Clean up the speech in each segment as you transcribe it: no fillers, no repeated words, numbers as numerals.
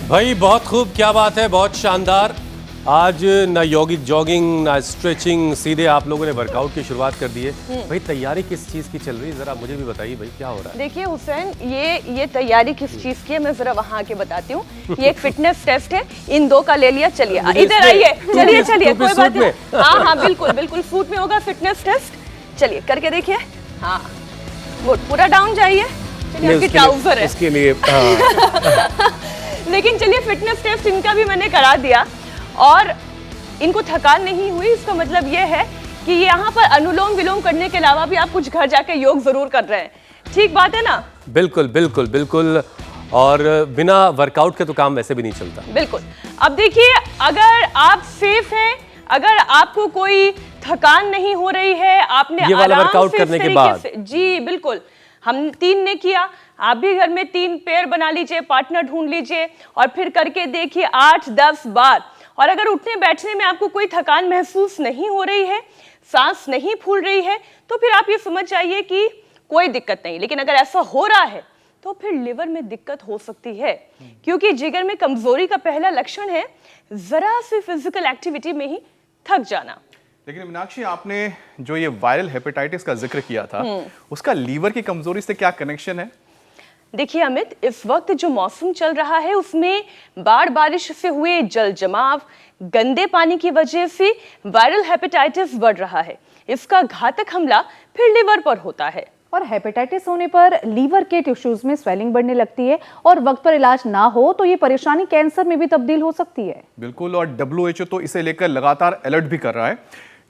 भाई बहुत खूब, क्या बात है, बहुत शानदार। आज ना योगिक जॉगिंग ना स्ट्रेचिंग, सीधे आप लोगों ने वर्कआउट की शुरुआत कर दी है। भाई तैयारी किस चीज़ की चल रही है, जरा मुझे भी बताइए भाई, क्या हो रहा है? देखिए हुसैन, ये तैयारी किस चीज की है मैं जरा वहां के बताती हूँ। ये एक फिटनेस टेस्ट है, इन दो का ले लिया। चलिए इधर आइए, चलिए कोई बात नहीं। हाँ बिल्कुल बिल्कुल, सूट में होगा फिटनेस टेस्ट। चलिए करके देखिए। हाँ गुड, पूरा डाउन जाइए। चलिए आपकी ट्राउजर है इसके लिए लेकिन चलिए फिटनेस टेस्ट इनका भी मैंने करा दिया और इनको थकान नहीं हुई। इसका मतलब ये है कि यहाँ पर अनुलोम विलोम करने के अलावा भी आप कुछ घर जाके योग जरूर कर रहे हैं। ठीक बात है ना? बिल्कुल बिल्कुल बिल्कुल। और बिना वर्कआउट के तो काम वैसे भी नहीं चलता। बिल्कुल। अब देखिए, अगर आप सेफ हैं, अगर आपको कोई थकान नहीं हो रही है, आपने ये वाला आराम वर्कआउट से करने इस के तरीके बाद से, जी बिल्कुल, हम 3 ने किया, आप भी घर में 3 पेयर बना लीजिए, पार्टनर ढूंढ लीजिए और फिर करके देखिए 8-10 बार। और अगर उठने बैठने में आपको कोई थकान महसूस नहीं हो रही है, सांस नहीं फूल रही है, तो फिर आप ये समझ जाइए कि कोई दिक्कत नहीं। लेकिन अगर ऐसा हो रहा है तो फिर लिवर में दिक्कत हो सकती है, क्योंकि जिगर में कमजोरी का पहला लक्षण है जरा सी फिजिकल एक्टिविटी में ही थक जाना। लेकिन मीनाक्षी, आपने जो ये वायरल हेपेटाइटिस का जिक्र किया था, उसका लीवर की कमजोरी से क्या कनेक्शन है? देखिए अमित, इस वक्त जो मौसम चल रहा है उसमें बाढ़ बारिश से हुए जल जमाव, गंदे पानी की वजह से वायरल हेपेटाइटिस बढ़ रहा है। इसका घातक हमला फिर लिवर पर होता है। और हेपेटाइटिस होने पर लीवर के टिश्यूज में स्वेलिंग बढ़ने लगती है और वक्त पर इलाज ना हो तो ये परेशानी कैंसर में भी तब्दील हो सकती है। बिल्कुल, और WHO तो इसे लेकर लगातार अलर्ट भी कर रहा है।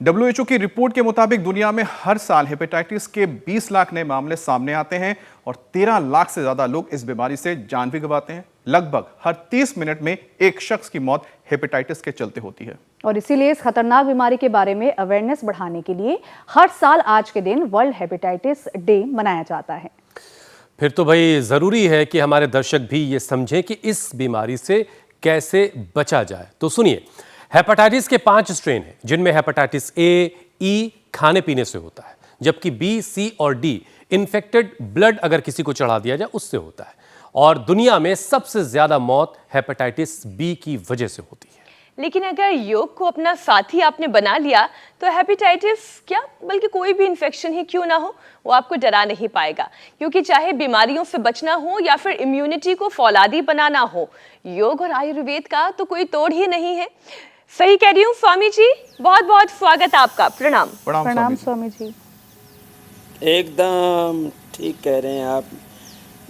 WHO की रिपोर्ट के मुताबिक दुनिया में हर साल हेपेटाइटिस के 20 लाख नए मामले सामने आते हैं और 13 लाख से ज्यादा लोग इस बीमारी से जान भी गंवाते हैं। लगभग हर 30 मिनट में एक शख्स की मौत हेपेटाइटिस के चलते होती है। और इसीलिए इस खतरनाक बीमारी के बारे में अवेयरनेस बढ़ाने के लिए हर साल आज के दिन वर्ल्ड हेपेटाइटिस डे मनाया जाता है। फिर तो भाई जरूरी है कि हमारे दर्शक भी ये समझें कि इस बीमारी से कैसे बचा जाए। तो सुनिए, हेपेटाइटिस के 5 स्ट्रेन हैं, जिनमें हेपेटाइटिस ए, ई खाने पीने से होता है, जबकि बी, सी और डी इन्फेक्टेड ब्लड अगर किसी को चढ़ा दिया जाए उससे होता है। और दुनिया में सबसे ज्यादा मौत हेपेटाइटिस बी की वजह से होती है। लेकिन अगर योग को अपना साथी आपने बना लिया तो हेपेटाइटिस क्या, बल्कि कोई भी इन्फेक्शन ही क्यों ना हो, वो आपको डरा नहीं पाएगा। क्योंकि चाहे बीमारियों से बचना हो या फिर इम्यूनिटी को फौलादी बनाना हो, योग और आयुर्वेद का तो कोई तोड़ ही नहीं है। सही कह रही हूँ स्वामी जी? बहुत बहुत स्वागत आपका। प्रणाम। प्रणाम स्वामी जी। एकदम ठीक कह रहे हैं आप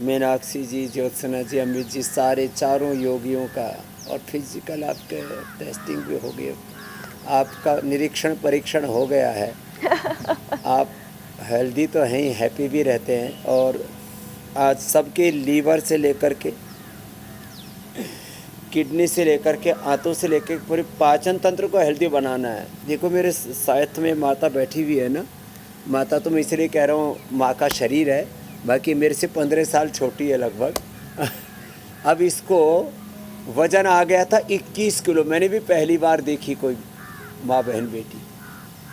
मीनाक्षी जी, ज्योत्सना जी, अमित जी, सारे चारों योगियों का। और फिजिकल आपके टेस्टिंग भी हो गई, आपका निरीक्षण परीक्षण हो गया है। आप हेल्दी तो हैं ही, हैप्पी भी रहते हैं। और आज सबके लीवर से लेकर के किडनी से लेकर के आंतों से लेकर पूरे पाचन तंत्र को हेल्दी बनाना है। देखो मेरे साथ में माता बैठी हुई है ना, माता तो मैं इसलिए कह रहा हूँ माँ का शरीर है, बाकी मेरे से 15 साल छोटी है लगभग। अब इसको वजन आ गया था 21 किलो। मैंने भी पहली बार देखी कोई माँ बहन बेटी।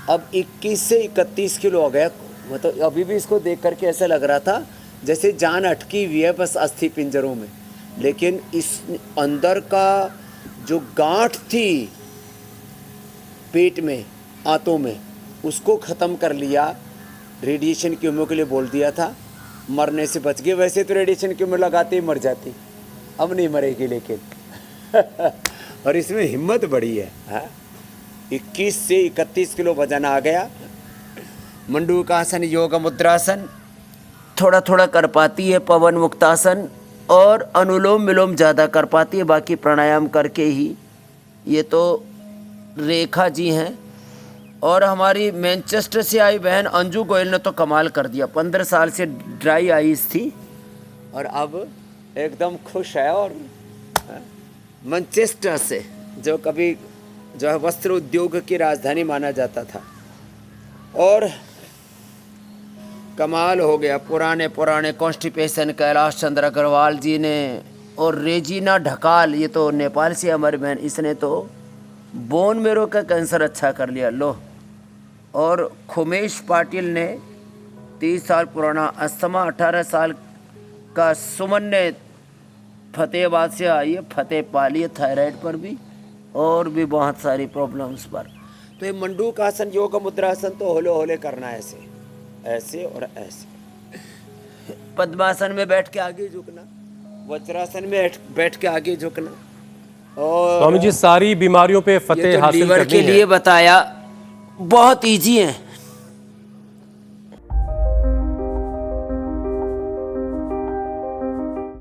अब 21 से 31 किलो हो गया। मतलब अभी भी इसको देख करके ऐसा लग रहा था जैसे जान अटकी हुई है बस अस्थि पिंजरों में। लेकिन इस अंदर का जो गांठ थी पेट में, आंतों में, उसको ख़त्म कर लिया। रेडिएशन कीमो के लिए बोल दिया था, मरने से बच गए। वैसे तो रेडिएशन कीमो लगाते ही मर जाती, अब नहीं मरेगी लेकिन। और इसमें हिम्मत बड़ी है। हाँ, 21 से 31 किलो वजन आ गया। मंडूकासन, योग मुद्रासन थोड़ा थोड़ा कर पाती है, पवन मुक्तासन और अनुलोम विलोम ज़्यादा कर पाती है, बाकी प्राणायाम करके ही। ये तो रेखा जी हैं। और हमारी मैनचेस्टर से आई बहन अंजू गोयल ने तो कमाल कर दिया। 15 साल से ड्राई आइज थी और अब एकदम खुश है। और मैनचेस्टर से, जो कभी जो है वस्त्र उद्योग की राजधानी माना जाता था, और कमाल हो गया। पुराने कॉन्स्टिपेशन कैलाश चंद्र अग्रवाल जी ने, और रेजिना ढकाल, ये तो नेपाल से हमारी बहन, इसने तो बोन मेरो का कैंसर अच्छा कर लिया लो। और खुमेश पाटिल ने 30 साल पुराना अस्थमा, 18 साल का सुमन ने फतेहाबाद से आई है, फतेह पा ली है थायराइड पर भी और भी बहुत सारी प्रॉब्लम्स पर। तो ये मंडूक आसन, योग मुद्रासन तो होले होले करना है, ऐसे ऐसे और ऐसे। पद्मासन में बैठ के आगे झुकना, वज्रासन में बैठ के आगे झुकना। और स्वामी जी सारी बीमारियों पे ये फतेह तो हासिल लीवर करनी के है। लिए बताया, बहुत इजी है।